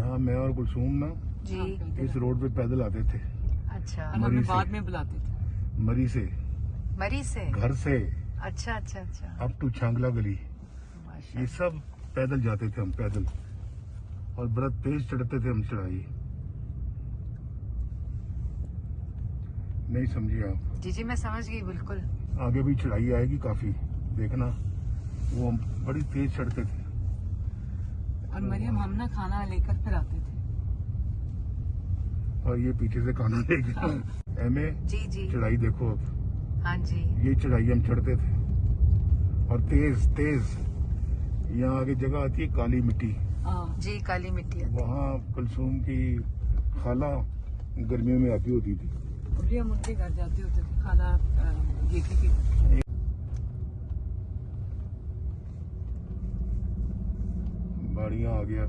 यहाँ मैं और कुलसूम ना जी। इस रोड पे पैदल आते थे। अच्छा। और हमें बाद में बुलाते थे। मरी से, मरी से? घर से अच्छा अच्छा अच्छा। अप टू छांगला गली, ये माशाल्लाह। सब पैदल जाते थे हम, पैदल। और बड़ा तेज चढ़ते थे हम चढ़ाई। नहीं समझिए आप? जी जी मैं समझ गई बिल्कुल। आगे भी चढ़ाई आएगी काफी, देखना। वो हम बड़ी तेज चढ़ते थे। और मरियम हम ना खाना लेकर फिर आते थे। और ये पीछे से खाना लेके एमे जी जी। चढ़ाई देखो अब। हाँ जी। ये चढ़ाई हम चढ़ते थे और तेज तेज। यहाँ आगे जगह आती है काली मिट्टी, जी काली मिट्टी है। वहाँ कुलसूम की खाला गर्मियों में आती होती थी। अभी हम उनके घर जाते होते थे, खाला जेठी के। बाड़ियाँ आ गया।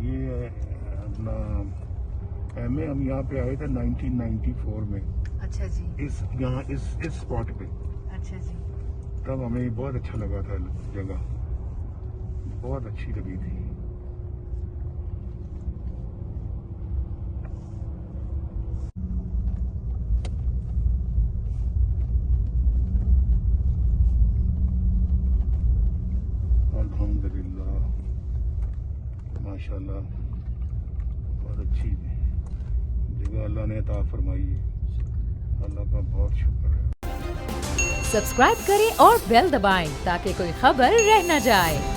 ये अपना एमए हम यहाँ पे आए थे 1994 में। अच्छा जी। इस स्पॉट पे। अच्छा जी। तब हमें बहुत अच्छा लगा था, जगह बहुत अच्छी लगी थी। अल्हम्दुलिल्लाह, माशाल्लाह, बहुत अच्छी जगह अल्लाह ने अता फरमाई है। अल्लाह का बहुत शुक्र है। सब्सक्राइब करें और बेल दबाएं ताकि कोई खबर रह न जाए।